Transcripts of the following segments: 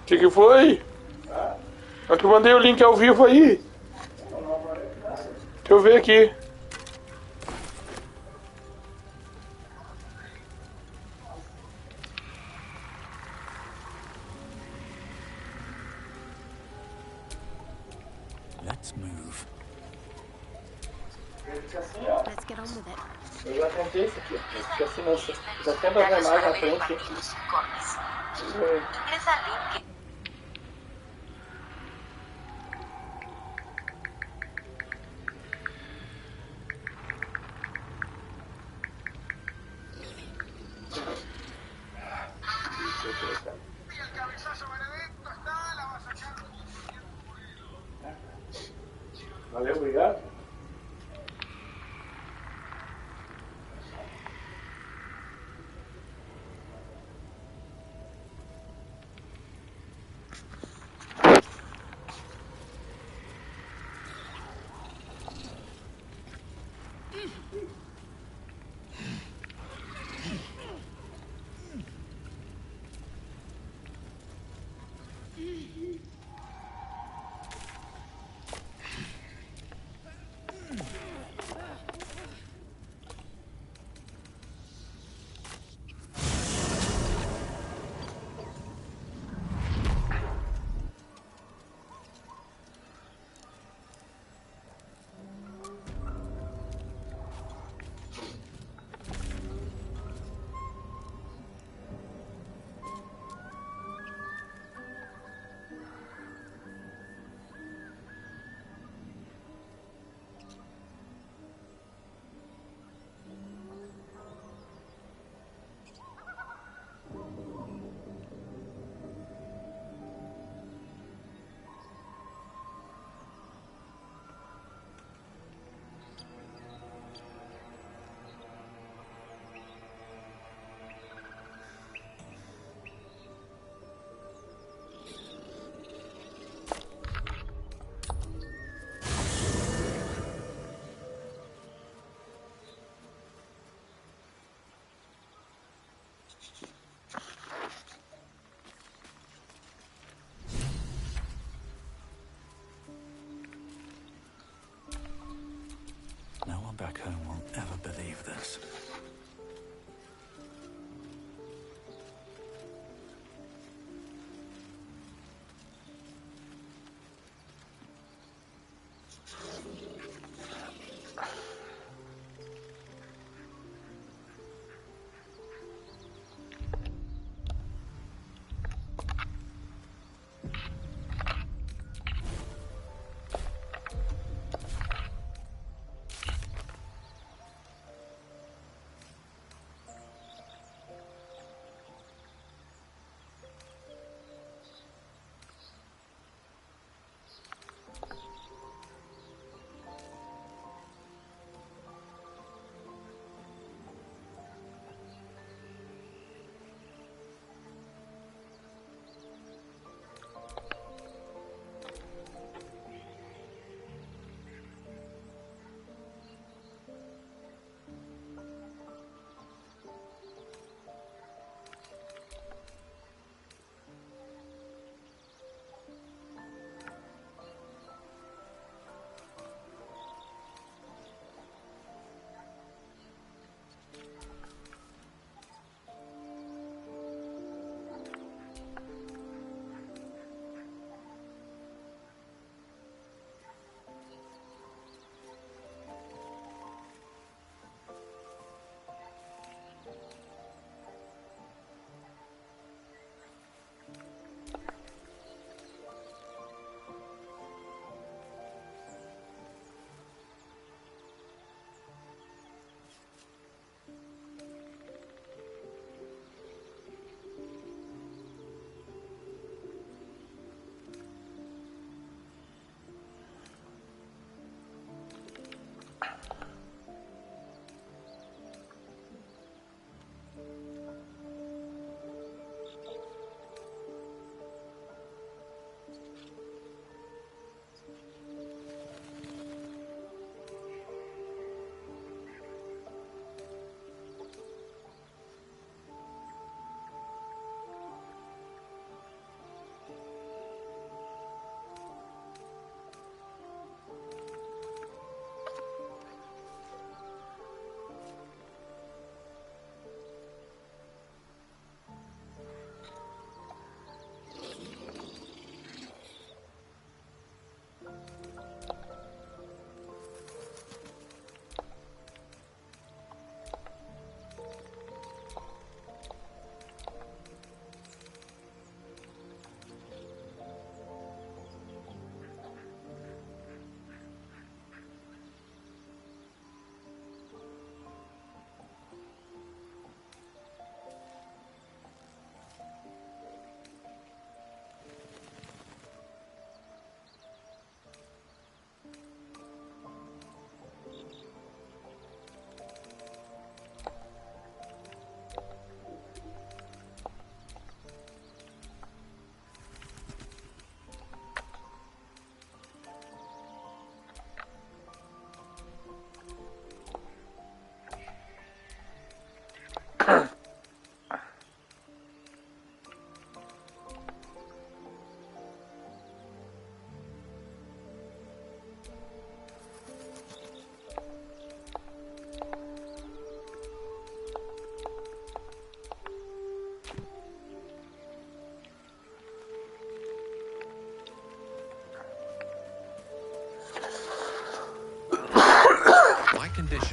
Que foi? Eu te mandei o link ao vivo aí. Deixa eu ver aqui. Let's move. Let's get on with it. Eu já tentei isso aqui. Fica assim, nossa. Já tenta ver mais na frente. Valeu, obrigado. No one back home will ever believe this.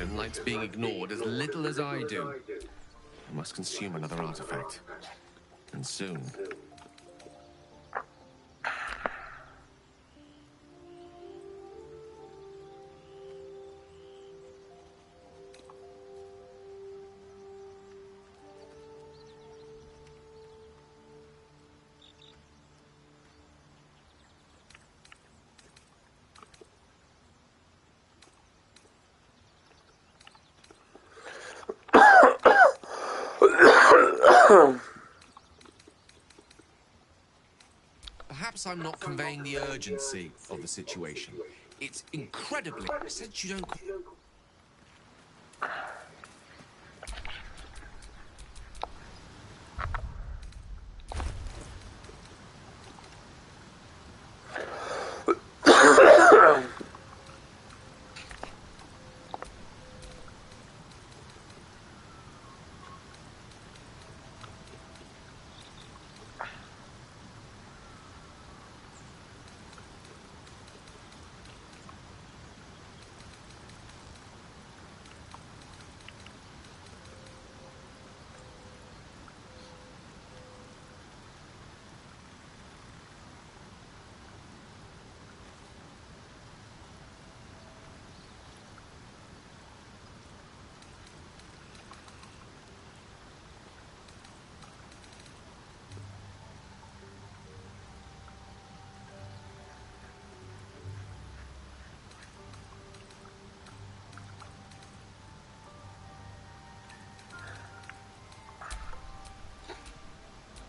situation likes being ignored as little as I do. I must consume another artifact. And soon. Perhaps I'm not conveying the urgency of the situation. It's incredibly... Since you don't...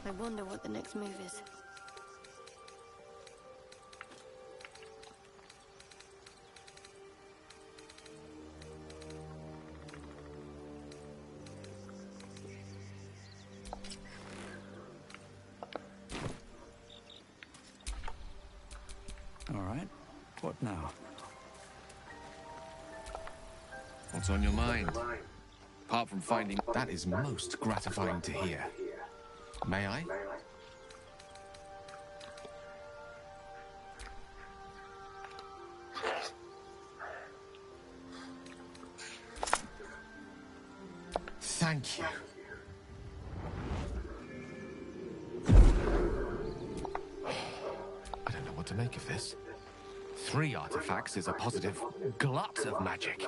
I wonder what the next move is. All right. What now? What's on your mind? Apart from finding... That is most gratifying to hear. May I? Thank you. I don't know what to make of this. 3 artifacts is a positive glut of magic.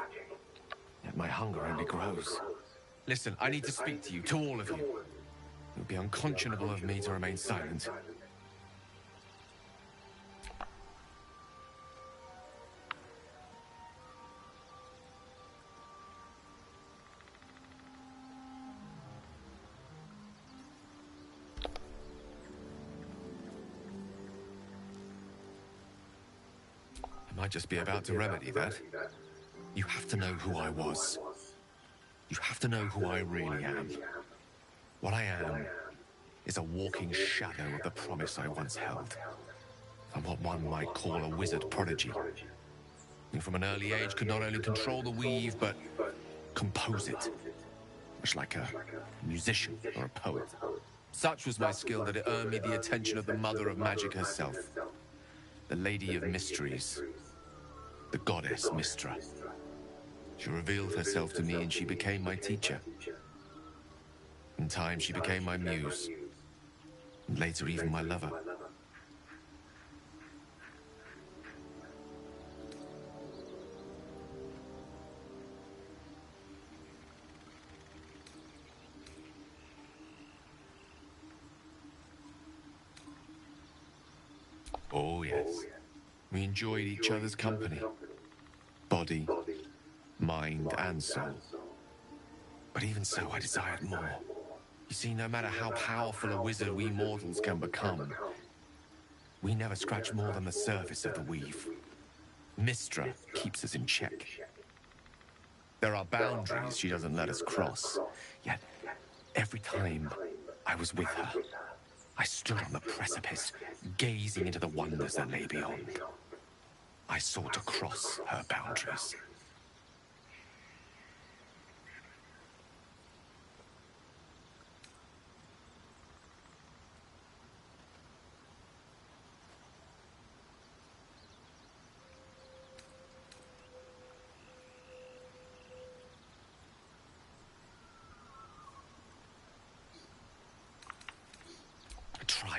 Yet my hunger only grows. Listen, I need to speak to you, to all of you. It would be unconscionable of me to remain silent. I might just be about to remedy that. You have to know who I was. You have to know who I really am. What I am is a walking shadow of the promise I once held. I'm what one might call a wizard prodigy. Who from an early age could not only control the weave, but compose it. Much like a musician or a poet. Such was my skill that it earned me the attention of the mother of magic herself. The Lady of Mysteries. The goddess Mystra. She revealed herself to me and she became my teacher. In time, she became my muse. And later, even my lover. Oh, yes. We enjoyed each other's company. Body, mind, and soul. But even so, I desired more. You see, no matter how powerful a wizard we mortals can become, we never scratch more than the surface of the weave. Mystra keeps us in check. There are boundaries she doesn't let us cross. Yet, every time I was with her, I stood on the precipice, gazing into the wonders that lay beyond. I sought to cross her boundaries.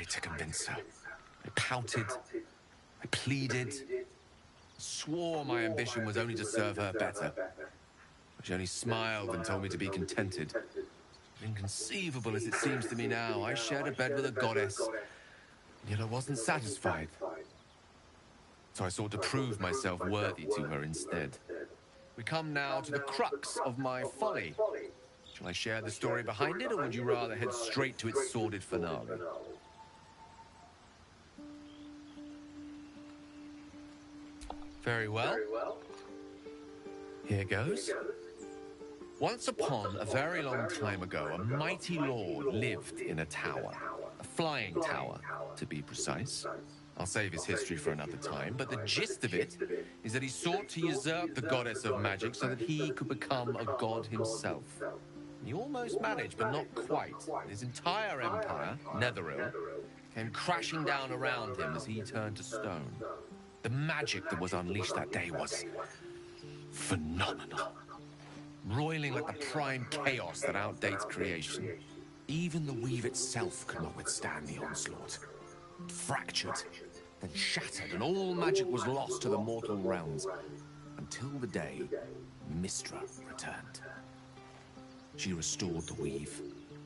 tried to convince her. I pouted. I pleaded. Swore my ambition was only to serve her better. But she only smiled and told me to be contented. Inconceivable as it seems to me now, I shared a bed with a goddess, yet I wasn't satisfied. So I sought to prove myself worthy to her instead. We come now to the crux of my folly. Shall I share the story behind it, or would you rather head straight to its sordid finale? Very well. Here goes. Once upon a very long time ago, a mighty lord lived in a tower. A flying tower, to be precise. I'll save his history for another time, but the gist of it is that he sought to usurp the goddess of magic so that he could become a god himself. He almost managed, but not quite. His entire empire, Netheril, came crashing down around him as he turned to stone. The magic that was unleashed that day was phenomenal. Roiling like the prime chaos that outdates creation. Even the weave itself could not withstand the onslaught. It fractured, then shattered, and all magic was lost to the mortal realms. Until the day Mystra returned. She restored the weave,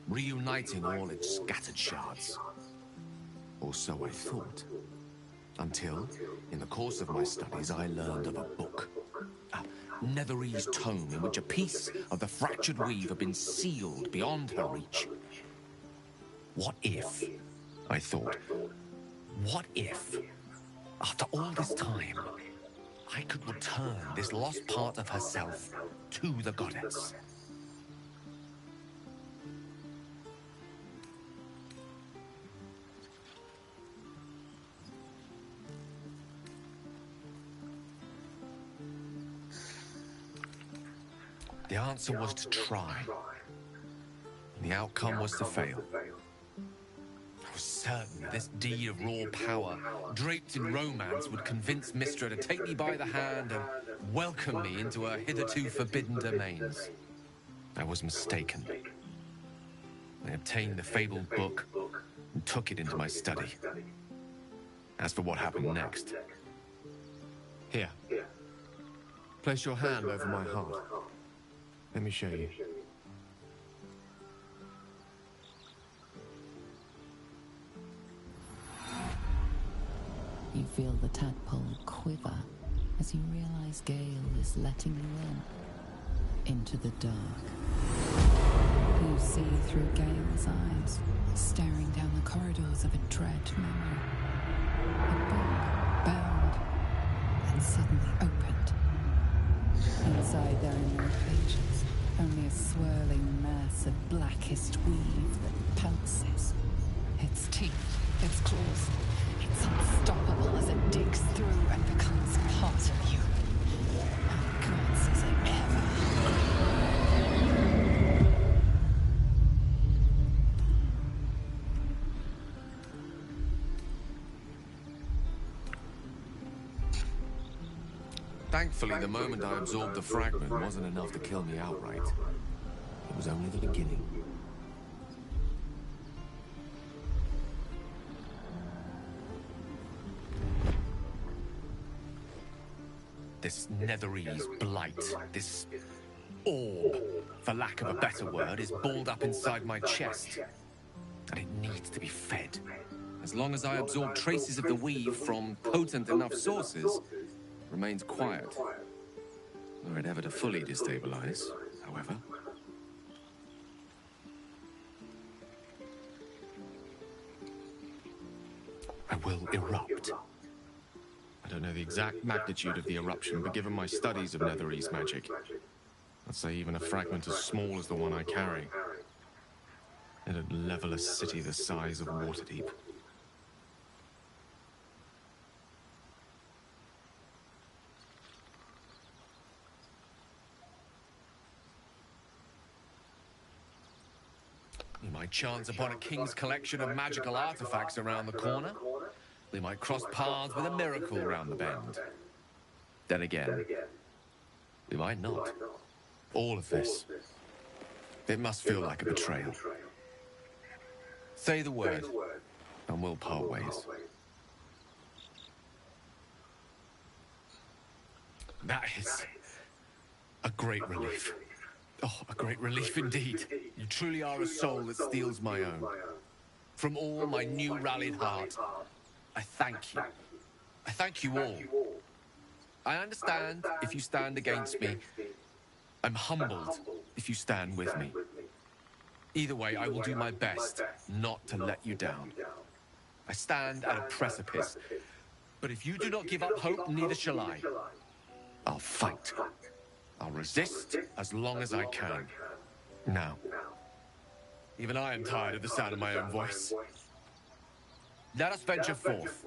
reuniting all its scattered shards. Or so I thought. Until, in the course of my studies, I learned of a book. A Netherese tome in which a piece of the fractured weave had been sealed beyond her reach. What if, I thought, what if, after all this time, I could return this lost part of herself to the goddess? The answer was to try. The outcome was to fail. I was certain this deed of raw power, draped in romance, would convince Mystra to take me by the hand and welcome me into her hitherto forbidden domains. I was mistaken. I obtained the fabled book and took it into my study. As for what happened next... Here. Place your hand over my heart. Let me show you. You feel the tadpole quiver as you realize Gale is letting you into the dark. You see through Gale's eyes, staring down the corridors of a dread memory. A book bound and suddenly opened. Inside there are no pages, only a swirling mass of blackest weave that pounces. Its teeth, its claws, it's unstoppable as it digs through and becomes part of you. Oh gods, is it ever? Thankfully, the moment I absorbed the fragment wasn't enough to kill me outright. It was only the beginning. This Netherese blight, this orb, for lack of a better word, is balled up inside my chest. And it needs to be fed. As long as I absorb traces of the weave from potent enough sources, it remains quiet. Were it ever to fully destabilize, however. I will erupt. I don't know the exact magnitude of the eruption, but given my studies of Netherese magic, I'd say even a fragment as small as the one I carry, it'd level a city the size of Waterdeep. We might chance upon a king's collection of magical artifacts around the corner. We might cross paths with a miracle round the bend. Then again, we might not. All of this, it must feel like a betrayal. Say the word, and we'll part ways. That is a great relief. Oh, a great relief indeed. You truly are a soul that steals my own. From all my new rallied heart, I thank you. I thank you all. I understand if you stand against me. I'm humbled if you stand with me. Either way, I will do my best not to let you down. I stand at a precipice, but if you do not give up hope, neither shall I. I'll fight. I'll resist as long as I can. Now, even I am tired of the sound of my own voice. Let us venture forth.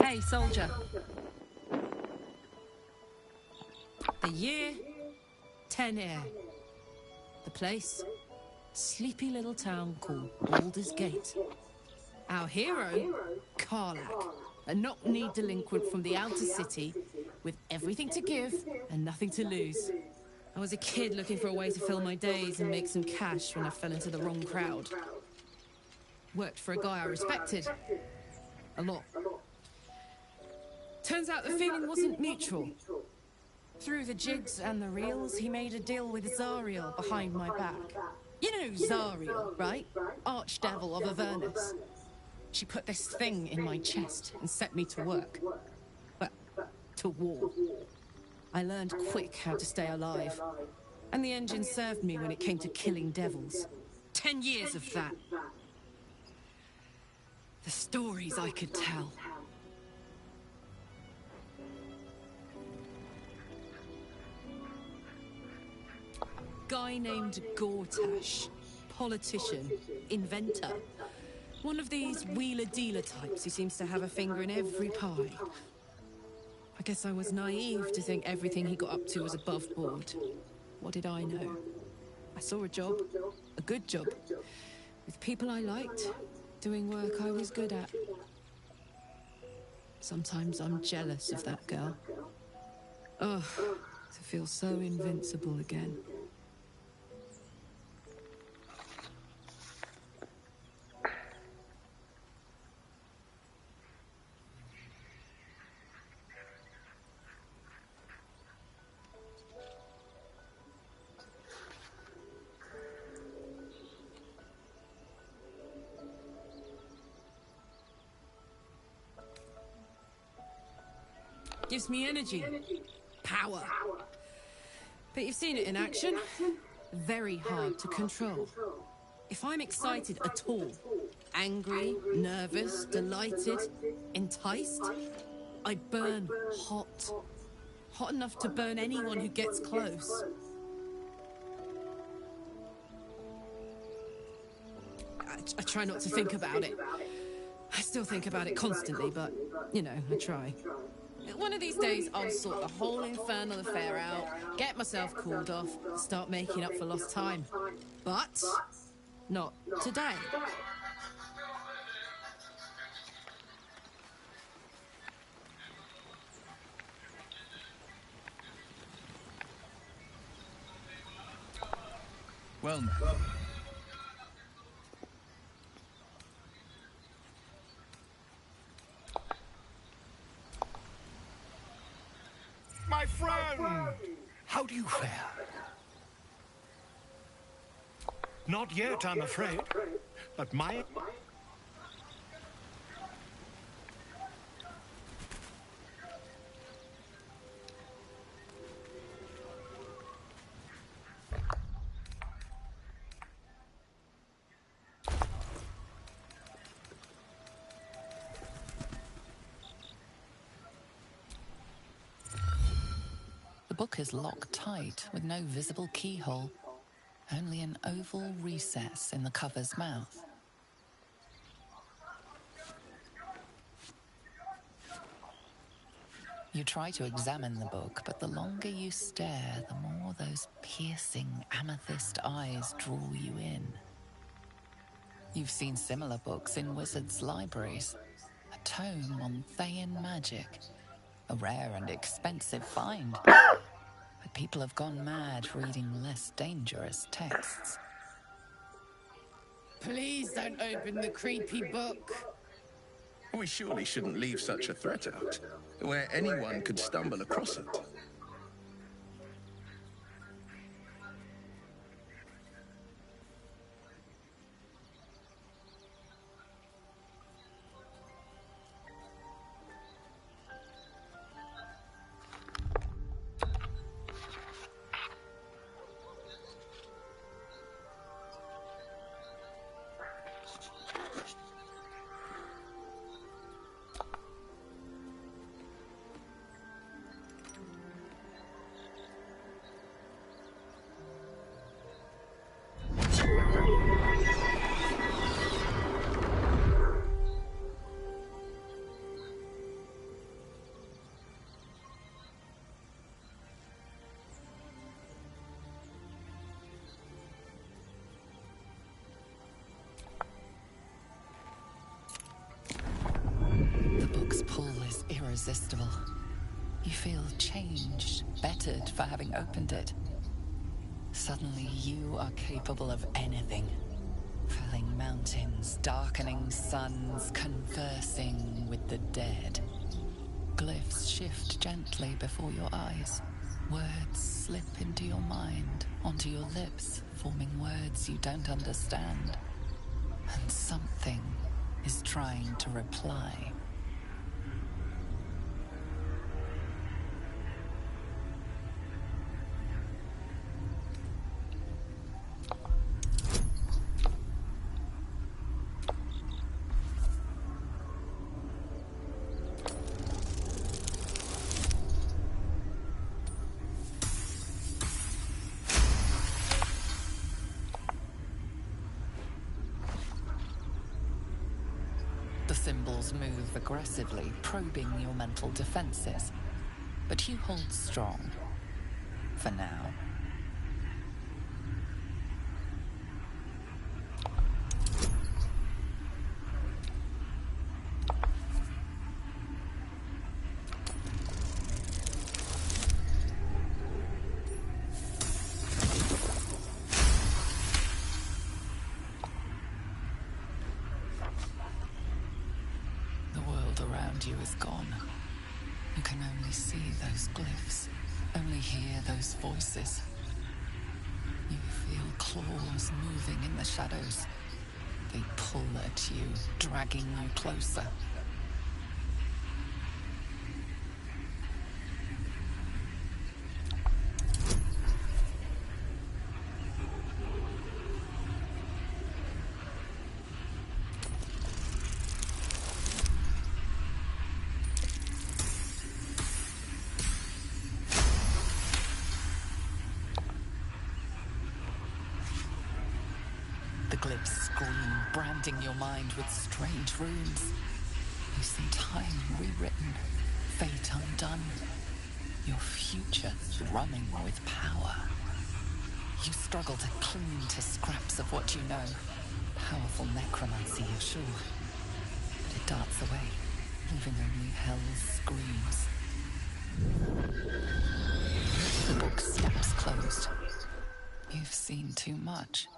Hey, soldier. The year, 10 air. The place, sleepy little town called Baldur's Gate. Our hero, Karlach, a knock-kneed delinquent from the outer city with everything to give and nothing to lose. I was a kid looking for a way to fill my days and make some cash when I fell into the wrong crowd. Worked for a guy I respected. A lot. Turns out the feeling wasn't mutual. Through the jigs and the reels, he made a deal with Zariel behind my back. You know Zariel, right? Archdevil of Avernus. She put this thing in my chest and set me to work. Well, to war. I learned quick how to stay alive. And the engine served me when it came to killing devils. 10 years of that. The stories I could tell. Guy named Gortash. Politician. Inventor. One of these wheeler-dealer types who seems to have a finger in every pie. I guess I was naive to think everything he got up to was above board. What did I know? I saw a job. A good job. With people I liked. Doing work I was good at. Sometimes I'm jealous of that girl. Oh, to feel so invincible again. Gives me energy. Power. But you've seen it in action. Very hard to control. If I'm excited at all, angry, nervous, delighted, enticed, I burn hot. Hot enough to burn anyone who gets close. I try not to think about it. I still think about it constantly, but, you know, I try. One of these days, I'll sort the whole infernal affair out, get myself cooled off, start making up for lost time. But not today. Well, do you fare? Not yet, I'm afraid. But my... The book is locked tight with no visible keyhole, only an oval recess in the cover's mouth. You try to examine the book, but the longer you stare, the more those piercing amethyst eyes draw you in. You've seen similar books in wizards' libraries. A tome on Thayan magic, a rare and expensive find. But people have gone mad reading less dangerous texts. Please don't open the creepy book. We surely shouldn't leave such a threat out, where anyone could stumble across it. The book's pull is irresistible. You feel changed, bettered for having opened it. Suddenly you are capable of anything. Felling mountains, darkening suns, conversing with the dead. Glyphs shift gently before your eyes. Words slip into your mind, onto your lips, forming words you don't understand. And something is trying to reply. The symbols move aggressively, probing your mental defenses. But you hold strong. For now. Around you is gone. You can only see those glyphs, only hear those voices. You feel claws moving in the shadows. They pull at you, dragging you closer. The glyphs scream, branding your mind with strange runes. You see time rewritten, fate undone, your future running with power. You struggle to cling to scraps of what you know. Powerful necromancy, you're sure. But it darts away, leaving only hell's screams. The book snaps closed. You've seen too much.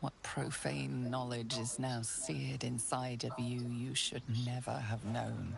What profane knowledge is now seared inside of you you should never have known.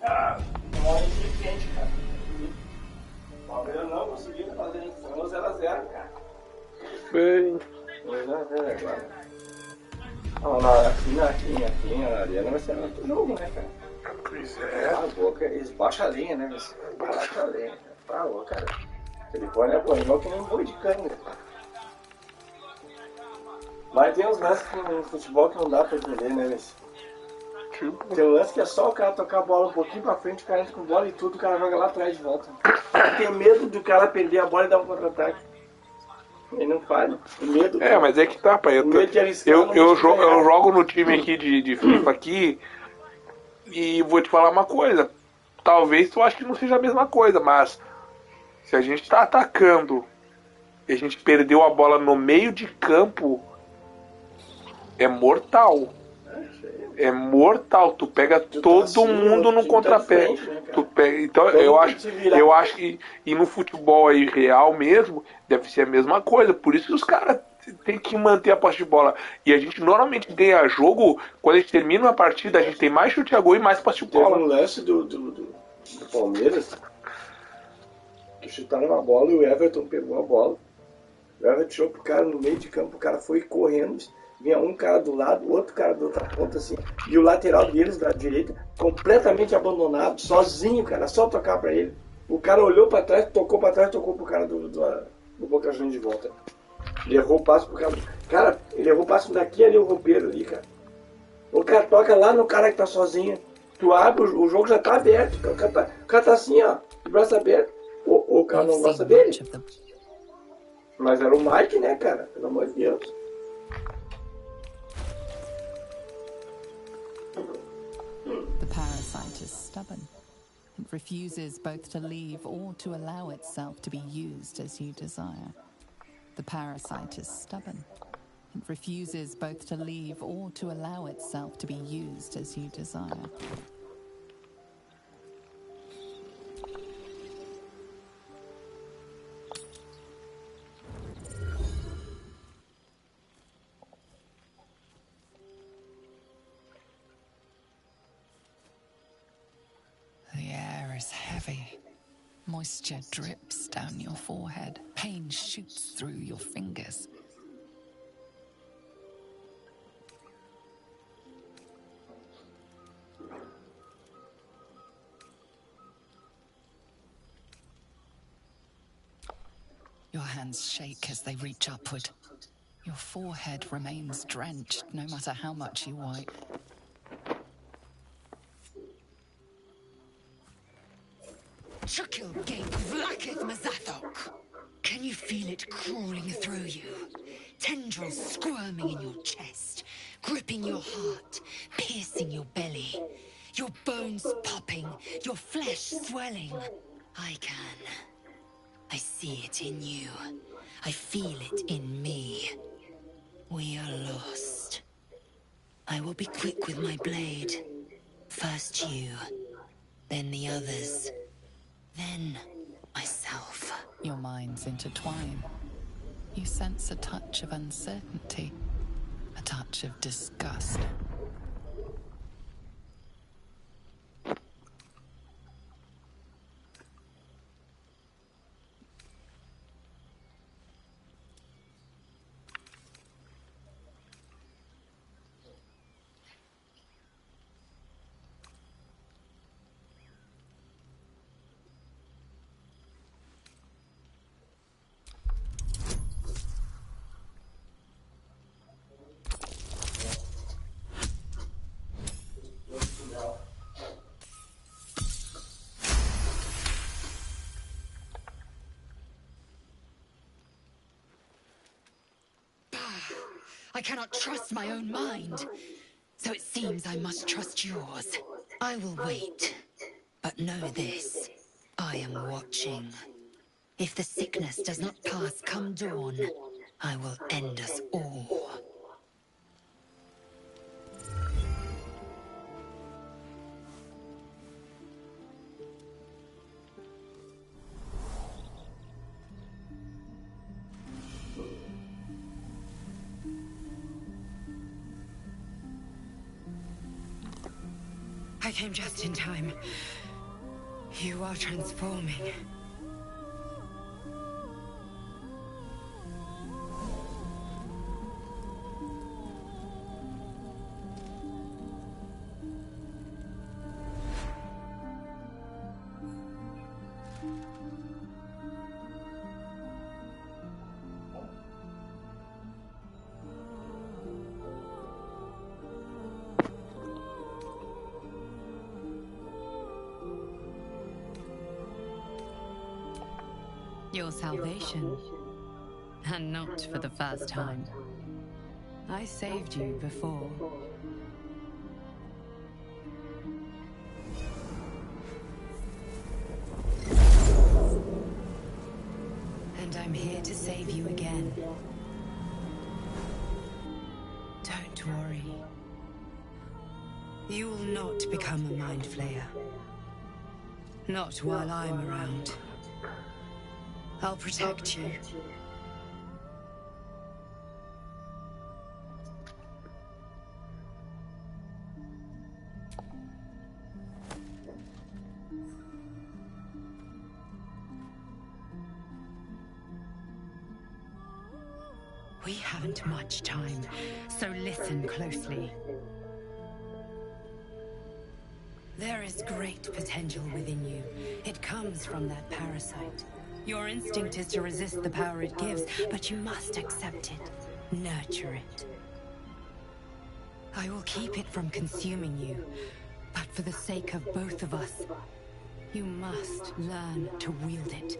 Ah, uma hora de quente, cara. O Palmeiras não conseguiu fazer isso. Foi 0x0, cara. Bem, 2x0 agora. Não, aqui na arena vai ser outro jogo, né, cara? pois é. A boca, eles baixam a linha, né? Eles baixam a linha. Falou, cara. O telefone apanhou que nem um boi de canga. Mas tem uns lances no futebol que não dá pra entender, né, Messi? Tipo, Tem um lance que é só o cara tocar a bola um pouquinho pra frente, o cara entra com bola e tudo, o cara joga lá atrás de volta. Tem medo do cara perder a bola e dar um contra-ataque. Ele não faz, tem medo. é, mas é que tá, pai. Eu jogo no time aqui de FIFA aqui e vou te falar uma coisa. Talvez tu ache que não seja a mesma coisa, mas se a gente tá atacando e a gente perdeu a bola no meio de campo, é mortal. É mortal. Tu pega todo mundo no contrapé. Tu pega, então eu acho que e no futebol aí real mesmo deve ser a mesma coisa. Por isso que os caras tem que manter a posse de bola. E a gente normalmente ganha jogo quando a gente termina uma partida, a gente tem mais chute a gol e mais posse de Teve bola. um lance do Palmeiras que chutaram uma bola e o Everton pegou a bola. O Everton tirou pro cara no meio de campo, o cara foi correndo, vinha um cara do lado, outro cara da outra ponta assim, e o lateral deles, da direita, completamente abandonado, sozinho, cara, só tocar pra ele. O cara olhou pra trás, tocou pro cara do Boca Juniors de volta. Ele errou o passo pro cara. Cara, ele errou o passo daqui ali, o roupeiro ali, cara. O cara toca lá no cara que tá sozinho. Tu abre, o jogo já tá aberto. O cara tá assim, ó, de braço aberto. O cara não gosta dele. Mas era o Mike, né, cara? Pelo amor de Deus. The parasite is stubborn. It refuses both to leave or to allow itself to be used as you desire. The parasite is stubborn. It refuses both to leave or to allow itself to be used as you desire. The air is heavy. Moisture drips down your forehead. Pain shoots through your fingers. Your hands shake as they reach upward. Your forehead remains drenched no matter how much you wipe. Chukil gate vlaketh mazathok. Can you feel it crawling through you? Tendrils squirming in your chest, gripping your heart, piercing your belly. Your bones popping, your flesh swelling. I can. I see it in you. I feel it in me. We are lost. I will be quick with my blade. First you, then the others. Then, myself. Your minds intertwine. You sense a touch of uncertainty, a touch of disgust. I cannot trust my own mind. So it seems I must trust yours. I will wait. But know this. I am watching. If the sickness does not pass come dawn, I will end us all. I came just in time. You are transforming. Your salvation. And not for the first time. I saved you before. And I'm here to save you again. Don't worry. You will not become a mind flayer. Not while I'm around. I'll protect you. We haven't much time, so listen closely. There is great potential within you. It comes from that parasite. Your instinct is to resist the power it gives, but you must accept it. Nurture it. I will keep it from consuming you, but for the sake of both of us, you must learn to wield it.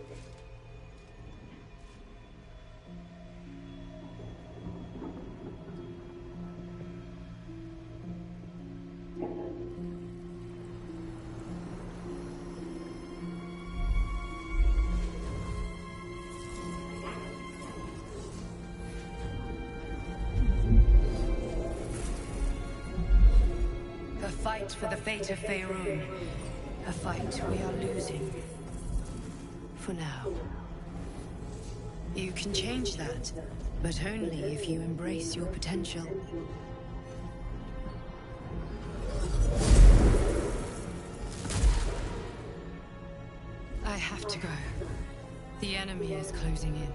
Fight for the fate of Faerun. A fight we are losing. For now. You can change that, but only if you embrace your potential. I have to go. The enemy is closing in.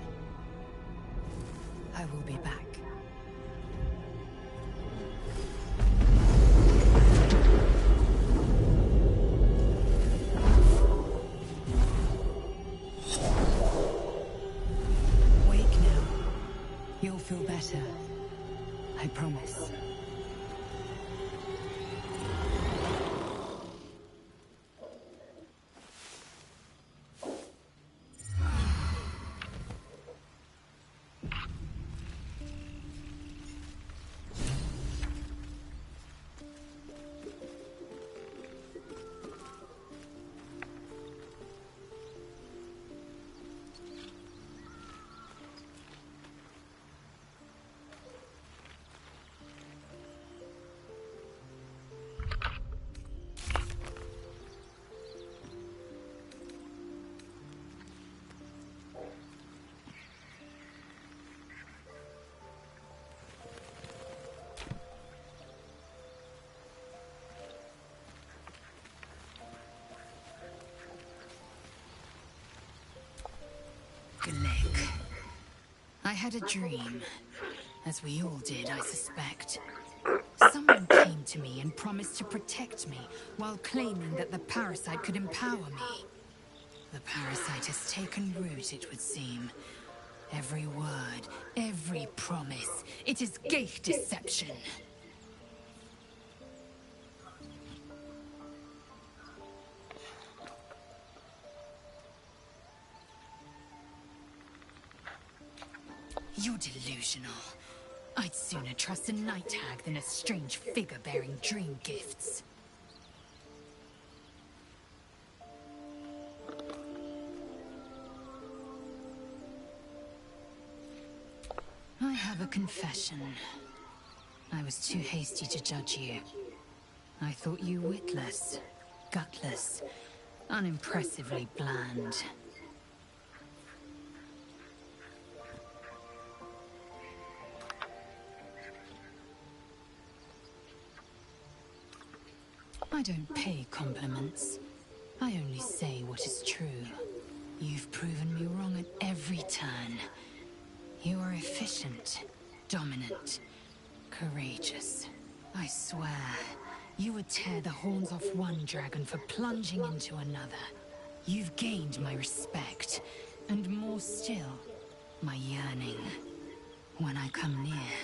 I will be back. You'll feel better. I promise. I had a dream, as we all did, I suspect. Someone came to me and promised to protect me, while claiming that the parasite could empower me. The parasite has taken root, it would seem. Every word, every promise, it is gate deception. You're delusional. I'd sooner trust a night hag than a strange figure bearing dream gifts. I have a confession. I was too hasty to judge you. I thought you witless, gutless, unimpressively bland. I don't pay compliments. I only say what is true. You've proven me wrong at every turn. You are efficient, dominant, courageous. I swear, you would tear the horns off one dragon for plunging into another. You've gained my respect, and more still, my yearning. When I come near,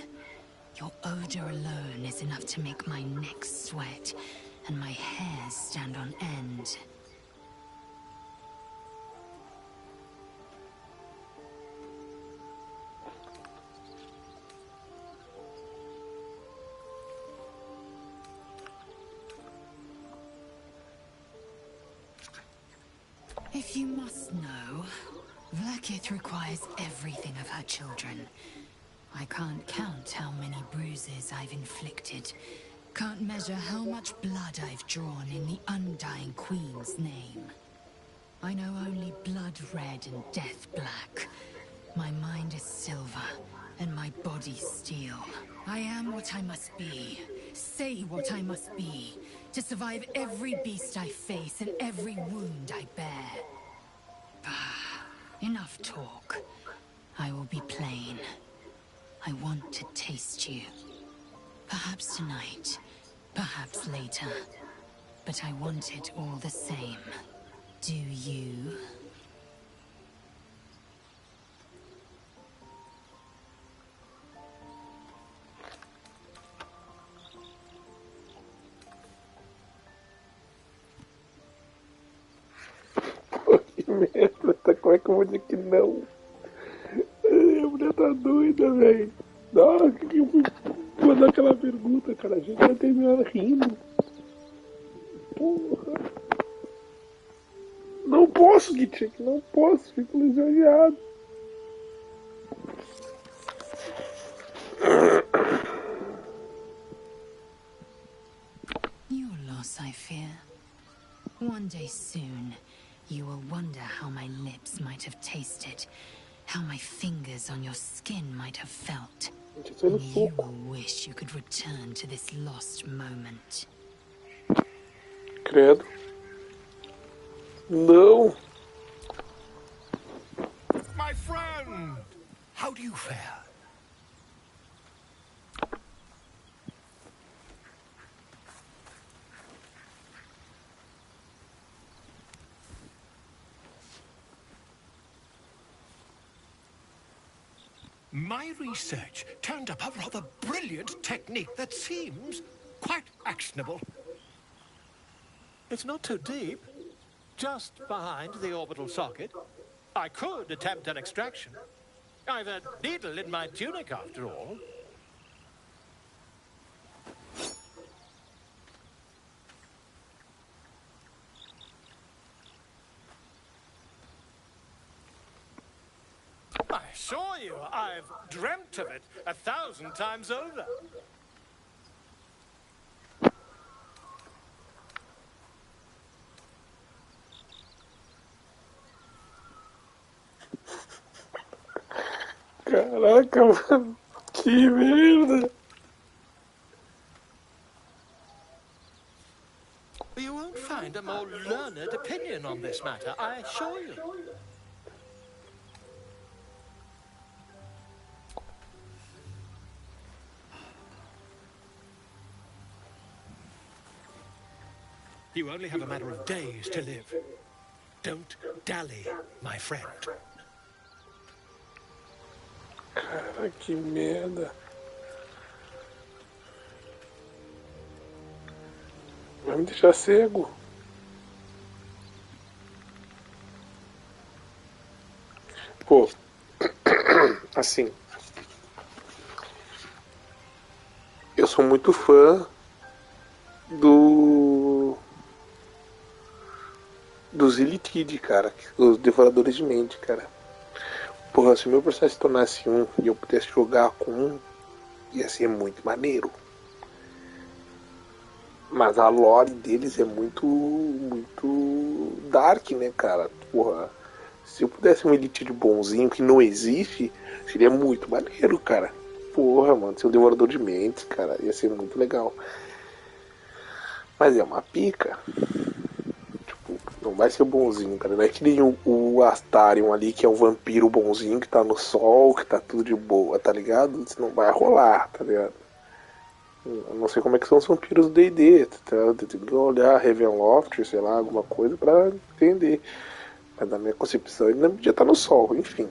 your odor alone is enough to make my neck sweat and my hair stand on end. If you must know, Vlaakith requires everything of her children. I can't count how many bruises I've inflicted. Can't measure how much blood I've drawn in the undying Queen's name. I know only blood red and death black. My mind is silver, and my body steel. I am what I must be. Say what I must be. To survive every beast I face and every wound I bear. Enough talk. I will be plain. I want to taste you. Perhaps tonight, perhaps later. But I want it all the same. Do you? Que merda, como é que eu vou dizer que não? A mulher tá doida, velho. Nossa, que eu fui mandar aquela pergunta, cara. A gente vai terminar rindo. Porra. Não posso, Gitchek, não posso. Fico lisonjeado. Your loss, I fear. One day soon, you will wonder how my lips might have tasted, how my fingers on your skin might have felt. And you will wish you could return to this lost moment. Credo. Não. My friend! How do you fare? My research turned up a rather brilliant technique that seems quite actionable. It's not too deep, just behind the orbital socket. I could attempt an extraction. I've a needle in my tunic, after all. I assure you, I've dreamt of it 1,000 times over. Caraca, mano. Que merda. You won't find a more learned opinion on this matter, I assure you. You only have a matter of days to live. Don't dally, my friend. Cara, que merda. Vai me deixar cego. Pô, assim, eu sou muito fã dos Illithid, cara, os Devoradores de Mente, cara. Porra, se meu personagem se tornasse um e eu pudesse jogar com um, ia ser muito maneiro. Mas a lore deles é muito dark, né, cara? Porra, se eu pudesse um Illithid bonzinho que não existe, seria muito maneiro, cara. Porra, mano, ser um Devorador de Mentes, cara, ia ser muito legal. Mas é uma pica. Tipo, não vai ser bonzinho, cara. Não é que nem o Astarion ali, que é um vampiro bonzinho, que tá no sol, que tá tudo de boa, tá ligado? Isso não vai rolar, tá ligado? Eu não sei como é que são os vampiros do D&D, tá? Eu tenho que olhar Ravenloft, sei lá, alguma coisa pra entender. Mas na minha concepção ele não podia estar no sol, enfim.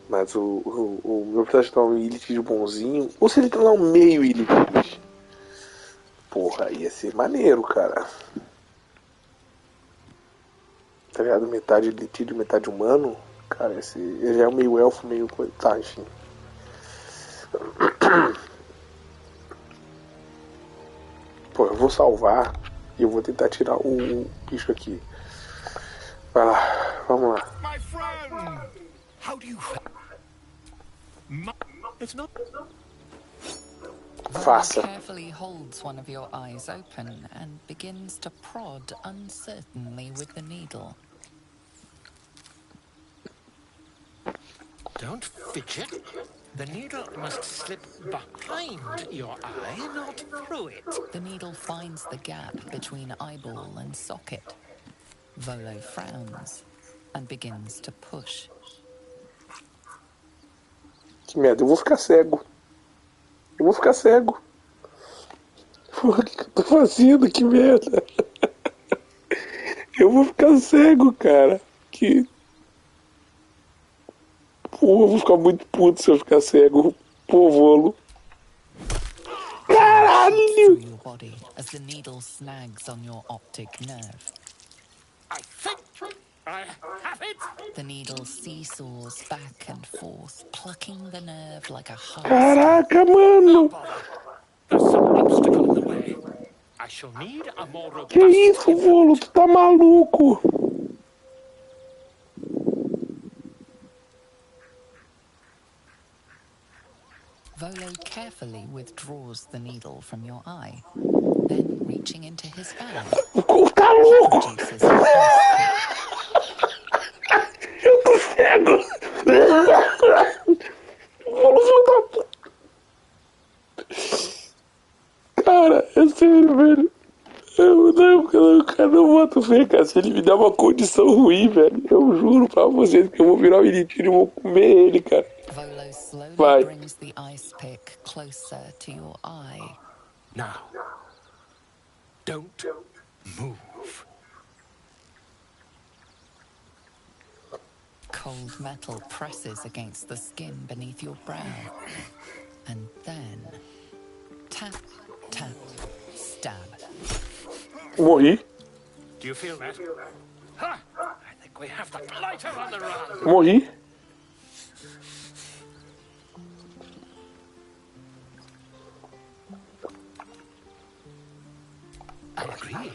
Mas o meu personagem tá um elite de bonzinho. Ou se ele tá lá um meio elite. Porra, ia ser maneiro, cara. Tá ligado? Metade elite, metade humano. Cara, ele é um meio elfo, meio coisa. Tá, enfim. Pô, eu vou salvar e eu vou tentar tirar o bicho aqui. Vai lá, vamos lá. My friend! How do you... It's not... Faça. Carefully holds one of your eyes open and begins to prod uncertainly with the needle. Don't fidget. The needle must slip behind your eye, not through it. The needle finds the gap between eyeball and socket. Volo frowns and begins to push. Que merda, eu vou ficar cego. Eu vou ficar cego. Porra, o que eu tô fazendo? Que merda. Eu vou ficar cego, cara. Que... Porra, eu vou ficar muito puto se eu ficar cego. Pô, Volo. Caralho! Your body as the needle snags on your optic nerve. I think I have it. The needle seesaws back and forth, plucking the nerve like a hard Caraca, mano! There's some obstacle in the way. I shall need a more robust... Que isso, Volo? Tu tá maluco? Volo carefully withdraws the needle from your eye, then reaching into his bag, Tá louco! produces a Eu tô cego! Volo, filho da puta! Cara, é sério, velho. Eu não boto fé, cara. Se ele me dá uma condição ruim, velho, eu juro pra vocês que eu vou virar um elitino e vou comer ele, cara. Volo slowly Vai. brings the ice pick closer to your eye. Now, don't move. Cold metal presses against the skin beneath your brow. And then, tap, tap, stab. Morri. Do you feel that? Ha! I think we have the blighter on the run. Morri. I agree.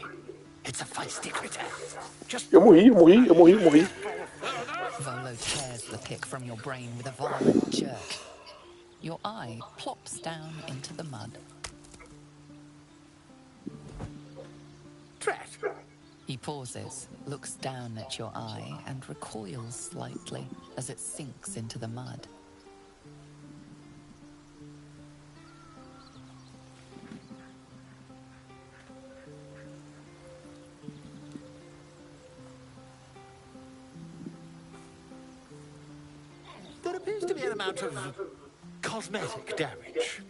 It's a feisty critter. Just Eu morri. Volo tears the pick from your brain with a violent jerk. Your eye plops down into the mud. Drat. He pauses, looks down at your eye, and recoils slightly as it sinks into the mud. There appears to be an amount of cosmetic damage.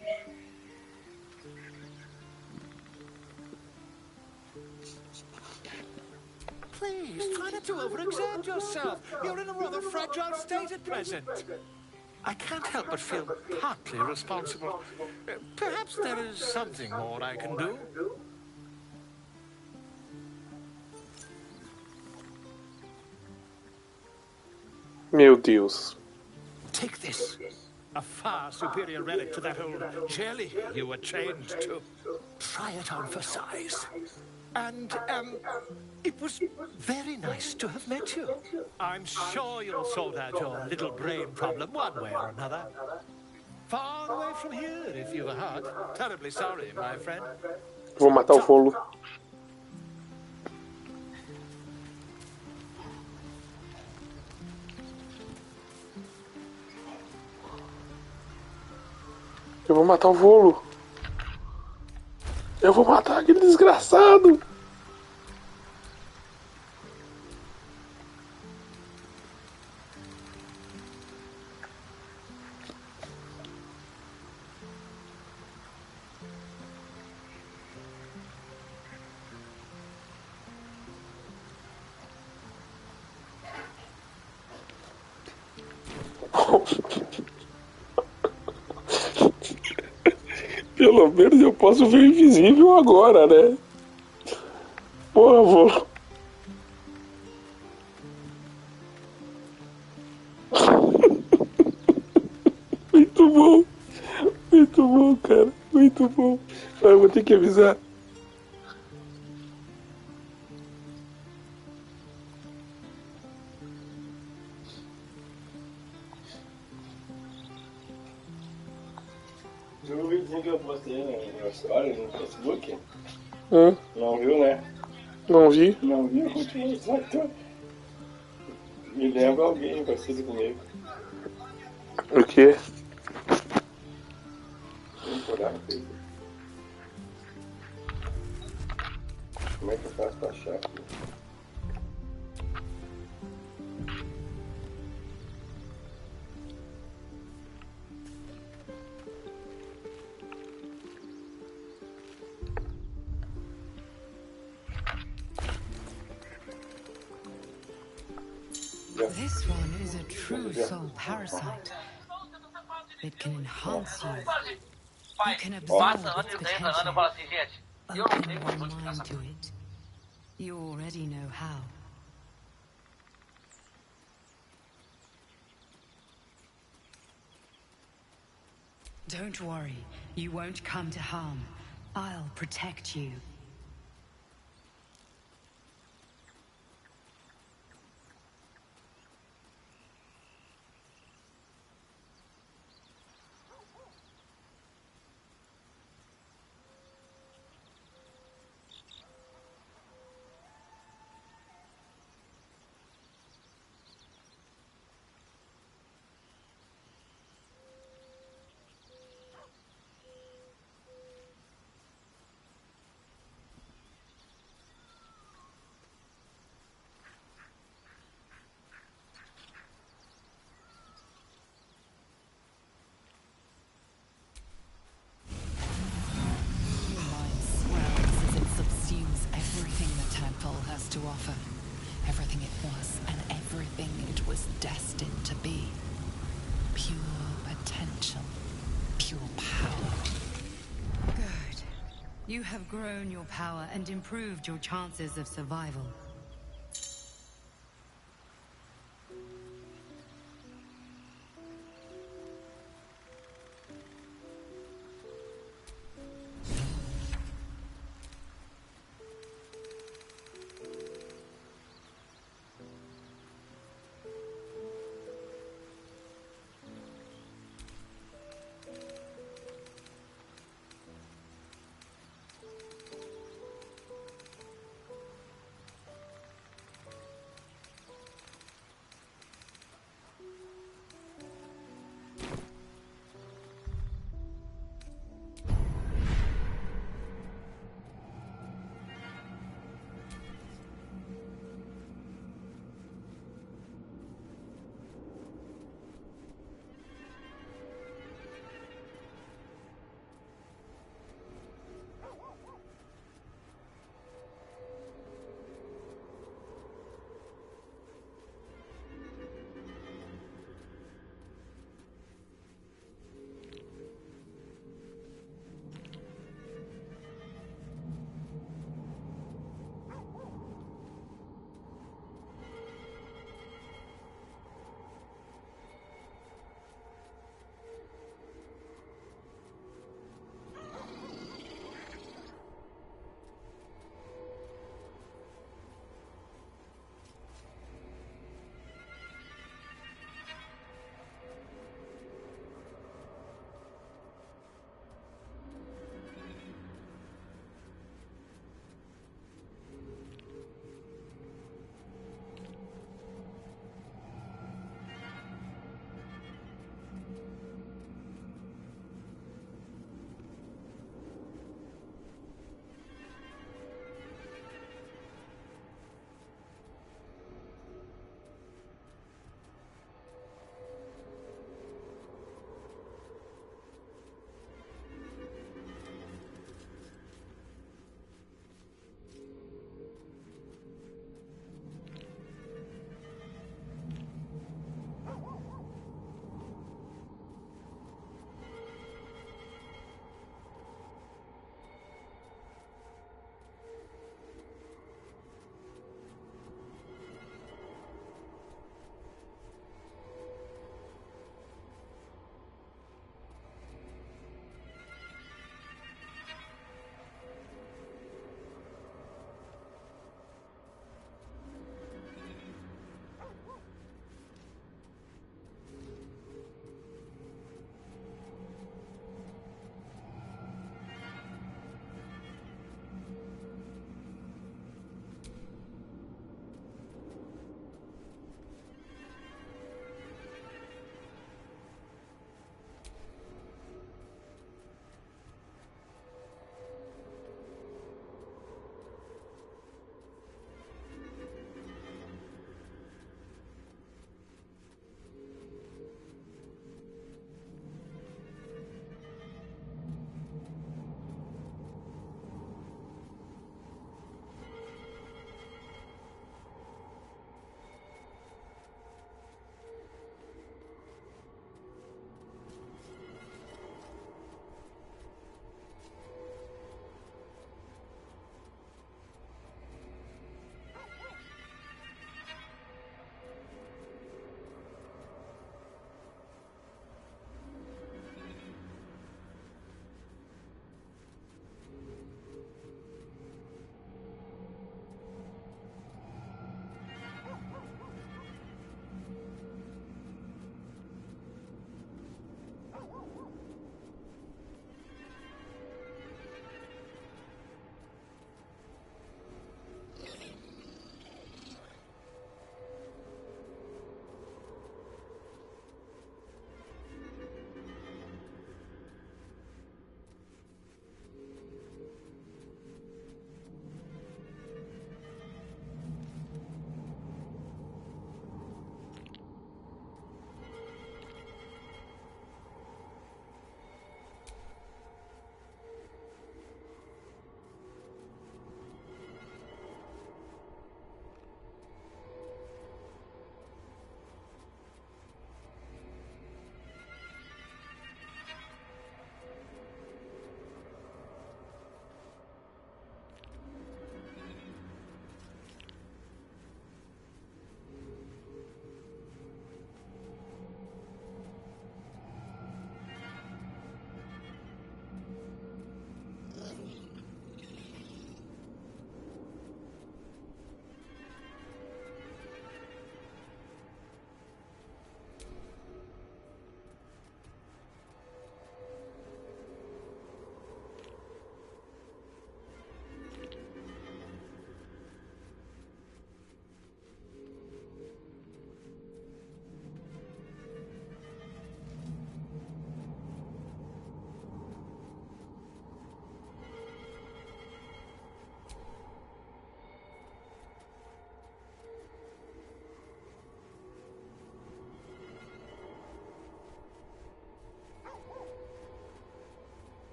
Please, try not to overexert yourself. You're in a rather fragile state at present. I can't help but feel partly responsible. Perhaps there is something more I can do. Meu Deus. Take this. A far superior relic to that old jelly you were chained to. Try it on for size. And, it was very nice to have met you. I'm sure you'll sort out your little brain problem one way or another. Far away from here, if you've a heart. Terribly sorry, my friend. Vou matar o Volo. Eu vou matar o Volo. Eu vou matar aquele desgraçado. Pelo menos eu posso ver invisível agora, né? Porra, vou. Muito bom. Muito bom, cara. Muito bom. Eu vou ter que avisar. Viu o videozinho que eu postei na história no Facebook? Hã? Não viu, né? Não vi. Não viu? Continua exato. Me lembra alguém parecido comigo. O quê? Vamos olhar no Facebook. Como é que eu faço pra achar aqui? This one is a true soul parasite. It can enhance you. You can absorb its potential. Open your mind to it. You already know how. Don't worry, you won't come to harm. I'll protect you. Your mind swells as it subsumes everything the temple has to offer. Everything it was and everything it was destined to be. Pure potential. Pure power. Good. You have grown your power and improved your chances of survival.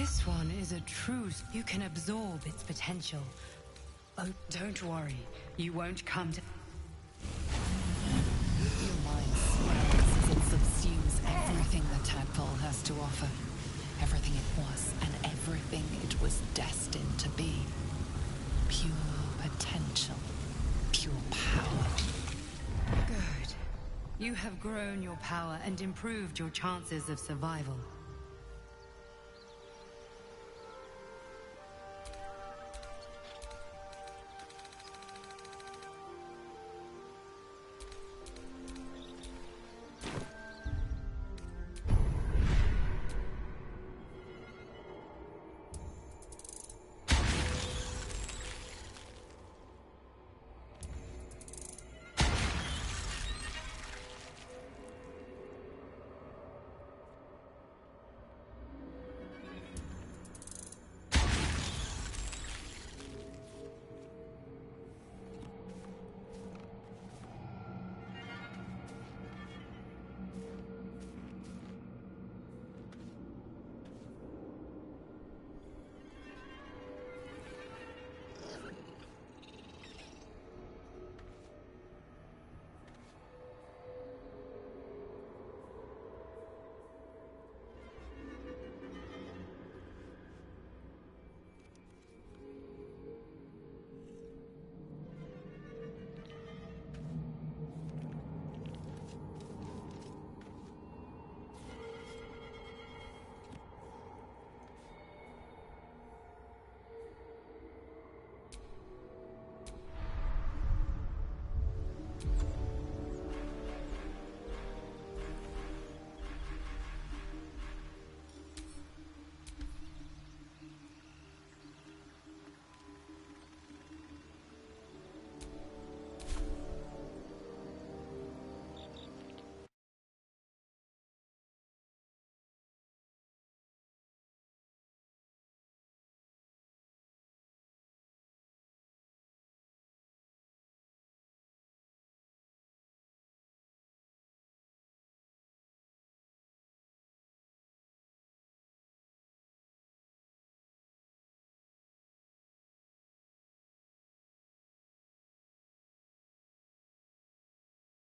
This one is a truth. You can absorb its potential. Oh, don't worry. You won't come to... Your mind swells as it subsumes everything the tadpole has to offer. Everything it was and everything it was destined to be. Pure potential. Pure power. Good. You have grown your power and improved your chances of survival.